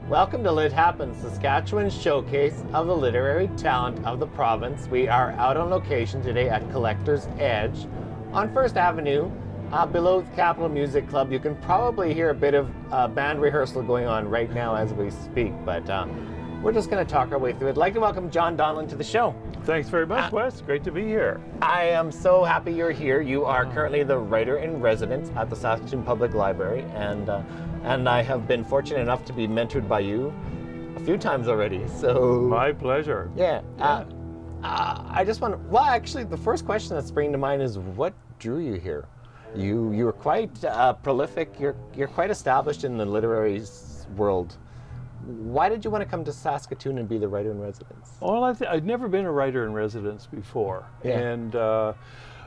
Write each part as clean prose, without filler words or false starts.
Welcome to Lit Happens, Saskatchewan's showcase of the literary talent of the province. We are out on location today at Collector's Edge on First Avenue, below the Capitol Music Club. You can probably hear a bit of band rehearsal going on right now as we speak, but we're just going to talk our way through it. I'd like to welcome John Donlan to the show. Thanks very much, Wes. Great to be here. I am so happy you're here. You are currently the writer-in-residence at the Saskatoon Public Library, and I have been fortunate enough to be mentored by you a few times already. So my pleasure. Yeah. I just want to. Well, actually, the first question that's springing to mind is, what drew you here? You're quite prolific. You're quite established in the literary world. Why did you want to come to Saskatoon and be the writer-in-residence? Well, I'd never been a writer-in-residence before, and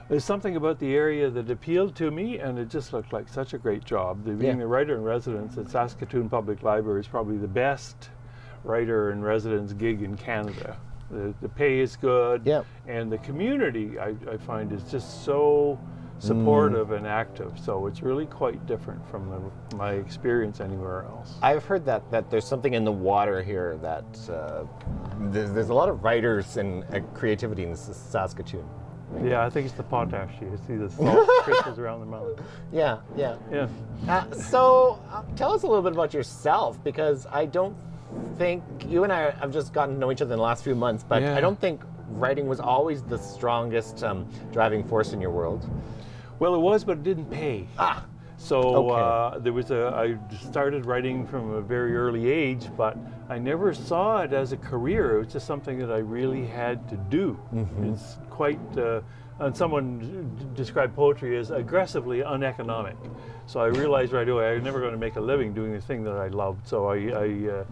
there's something about the area that appealed to me, and it just looked like such a great job. Being the writer-in-residence at Saskatoon Public Library is probably the best writer-in-residence gig in Canada. The pay is good, and the community, I find, is just so supportive and active, so it's really quite different from my experience anywhere else. I've heard that there's something in the water here that there's a lot of writers and creativity in Saskatoon. Yeah, I think it's the potash. You see the salt crystals around the mountain. Yeah. So tell us a little bit about yourself, because I don't think you and I have just gotten to know each other in the last few months, but I don't think writing was always the strongest driving force in your world. Well, it was, but it didn't pay. So I started writing from a very early age, but I never saw it as a career. It was just something that I really had to do. It's quite, and someone described poetry as aggressively uneconomic. So I realized right away I was never going to make a living doing the thing that I loved. So I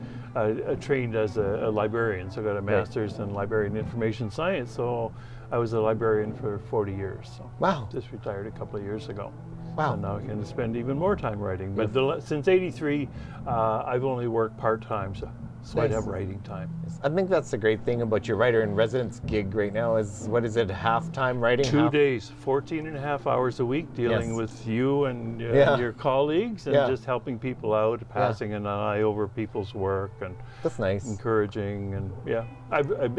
trained as a librarian, so I got a master's in library and information science. So I was a librarian for 40 years. So just retired a couple of years ago. And now I can spend even more time writing. But since '83, I've only worked part-time, so I'd have writing time. I think that's the great thing about your writer-in-residence gig right now is, what is it, half-time writing? 2 days, 14 and a half hours a week, dealing with you and your colleagues, and just helping people out, passing an eye over people's work, and that's nice. Encouraging, and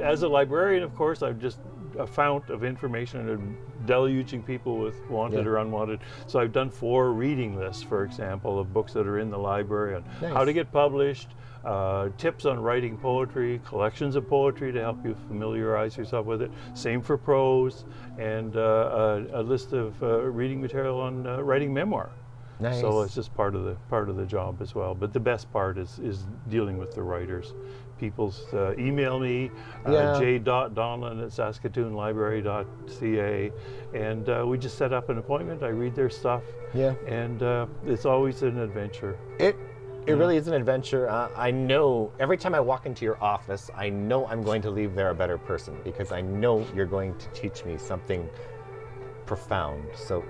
as a librarian, of course, I'm just a fount of information and deluging people with wanted or unwanted. So I've done 4 reading lists, for example, of books that are in the library and how to get published, tips on writing poetry, collections of poetry to help you familiarize yourself with it. Same for prose, and a list of reading material on writing memoir. So it's just part of the job as well. But the best part is dealing with the writers. People email me, j.donlan@saskatoonlibrary.ca, and we just set up an appointment. I read their stuff, and it's always an adventure. It really is an adventure. I know every time I walk into your office, I know I'm going to leave there a better person, because I know you're going to teach me something profound. So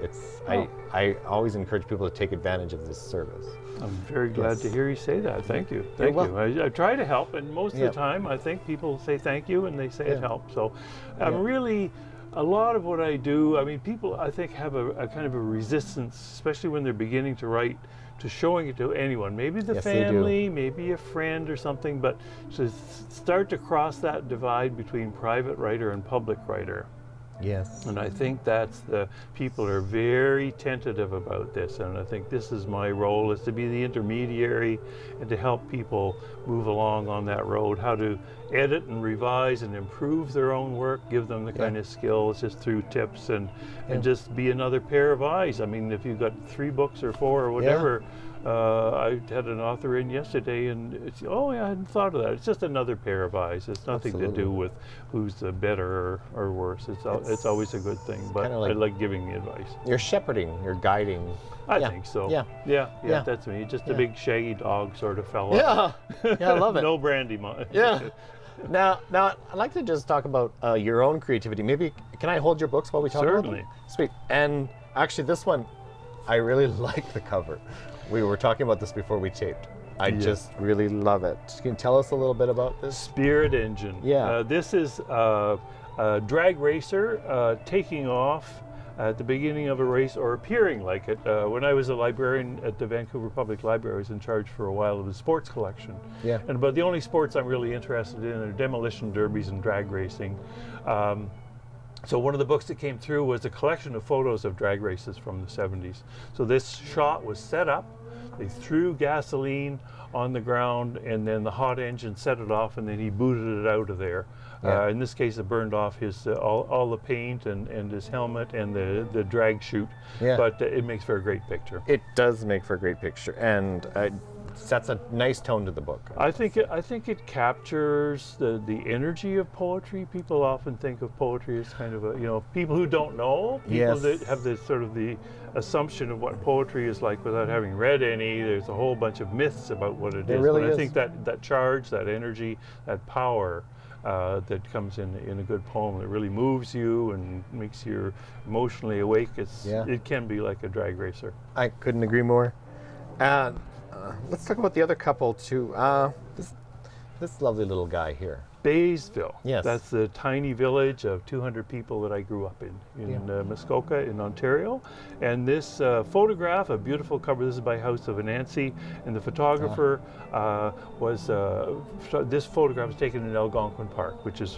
I always encourage people to take advantage of this service. I'm very glad to hear you say that. Thank you. Thank you. I try to help, and most of the time I think people say thank you and they say it helps. So I'm really, a lot of what I do, I mean, people I think have a kind of a resistance, especially when they're beginning to write, to showing it to anyone, maybe the family, maybe a friend or something, but to start to cross that divide between private writer and public writer. And I think that's people are very tentative about this, and I think this is my role, is to be the intermediary and to help people move along on that road, how to edit and revise and improve their own work, give them the kind of skills just through tips, and just be another pair of eyes. I mean, if you've got 3 books or 4 or whatever, I had an author in yesterday, and it's, I hadn't thought of that. It's just another pair of eyes. It's nothing to do with who's better or worse. It's always a good thing, but I like giving the advice. You're shepherding, you're guiding. I think so. Yeah, that's me. Just a big shaggy dog sort of fella. I love it. No brandy. Now, I'd like to just talk about your own creativity. Maybe, can I hold your books while we talk about them? Certainly. Sweet. And actually, this one, I really like the cover. We were talking about this before we taped. I just really love it. Can you tell us a little bit about this? Spirit Engine. This is a drag racer taking off at the beginning of a race or appearing like it. When I was a librarian at the Vancouver Public Library, I was in charge for a while of the sports collection. Yeah. And about the only sports I'm really interested in are demolition derbies and drag racing. So one of the books that came through was a collection of photos of drag races from the 70s. So this shot was set up. They threw gasoline on the ground, and then the hot engine set it off, and then he booted it out of there. Yeah. In this case, it burned off his all the paint and his helmet and the drag chute. Yeah. But it makes for a great picture. It does make for a great picture, and sets a nice tone to the book. I think it captures the energy of poetry. People often think of poetry as kind of a, people who don't know, people that have this sort of the assumption of what poetry is like without having read any. There's a whole bunch of myths about what it is. Really but is. I think that charge, that energy, that power that comes in a good poem that really moves you and makes you emotionally awake. It can be like a drag racer. I couldn't agree more. Let's talk about the other couple too. This lovely little guy here. Baysville. Yes. That's the tiny village of 200 people that I grew up in Muskoka in Ontario. And this photograph, a beautiful cover, this is by House of Anansi, and the photographer this photograph was taken in Algonquin Park, which is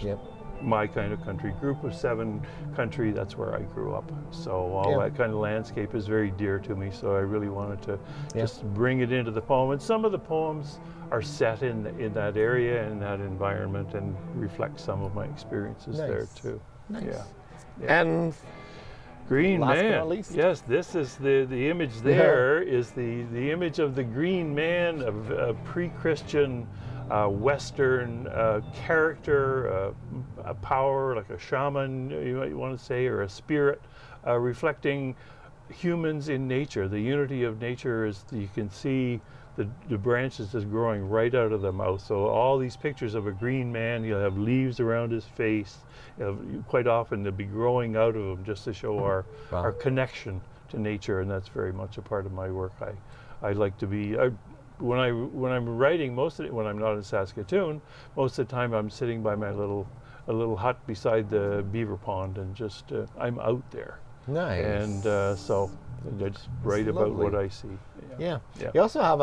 my kind of country. Group of 7 country, that's where I grew up. So all that kind of landscape is very dear to me, so I really wanted to just bring it into the poem. And some of the poems are set in that area and that environment and reflect some of my experiences there too. Nice. Yeah. And Green last Man. but not least. Yes, this is the image there is the image of the Green Man, of a pre-Christian Western character, a power like a shaman, you might want to say, or a spirit, reflecting humans in nature. The unity of nature is, you can see the branches just growing right out of the mouth. So all these pictures of a green man, he'll have leaves around his face. Quite often they'll be growing out of him just to show our connection to nature, and that's very much a part of my work. I like to be. When I'm writing, when I'm not in Saskatoon, most of the time I'm sitting by a little hut beside the beaver pond, and just I'm out there. Nice. And so I just write about what I see. Yeah. You also have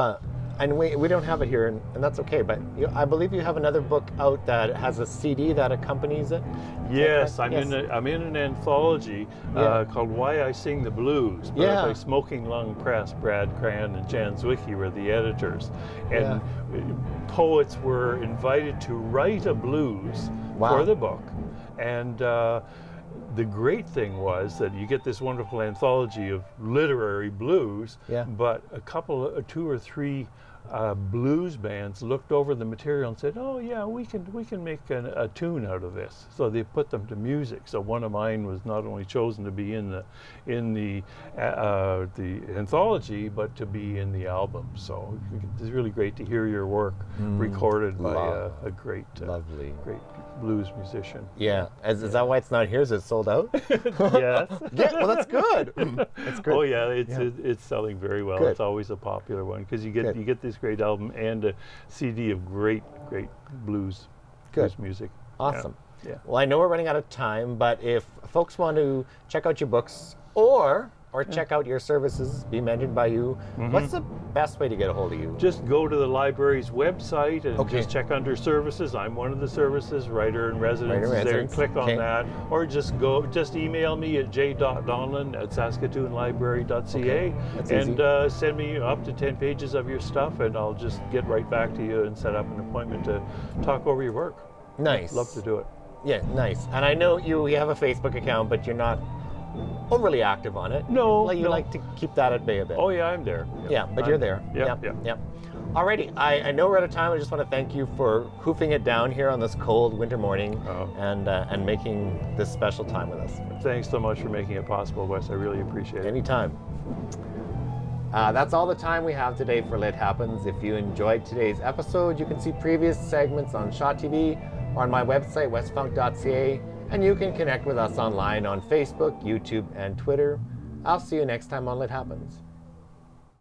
and we don't have it here, and that's okay, but I believe you have another book out that has a CD that accompanies it. Yes, I'm in an anthology called Why I Sing the Blues by Smoking Lung Press. Brad Cran and Jan Zwicky were the editors. And poets were invited to write a blues for the book. And the great thing was that you get this wonderful anthology of literary blues, but two or three blues bands looked over the material and said, "Oh yeah, we can make a tune out of this." So they put them to music. So one of mine was not only chosen to be in the anthology, but to be in the album. So it's really great to hear your work recorded by a great blues musician. Yeah. Is that why it's not here? Is it sold out? Yes. Yeah. Well, that's good. That's good. Oh yeah, it's selling very well. Good. It's always a popular one because you get this great album and a CD of great blues music. Awesome. Yeah. Well, I know we're running out of time, but if folks want to check out your books or check out your services, be mentioned by you, what's the best way to get a hold of you? Just go to the library's website and just check under services. I'm one of the services, writer in residence is there, and click on that. Or just email me at j.donlan@saskatoonlibrary.ca and send me up to 10 pages of your stuff, and I'll just get right back to you and set up an appointment to talk over your work. Nice. Love to do it. Yeah, nice. And I know you have a Facebook account, but you're not overly active on it. No. You like to keep that at bay a bit. Oh yeah, I'm there. Yeah, but you're there. Yeah. Alrighty, I know we're out of time. I just want to thank you for hoofing it down here on this cold winter morning and making this special time with us. Thanks so much for making it possible, Wes. I really appreciate it. Anytime. That's all the time we have today for Lit Happens. If you enjoyed today's episode, you can see previous segments on Shaw TV or on my website, westfunk.ca, and you can connect with us online on Facebook, YouTube, and Twitter. I'll see you next time on Lit Happens.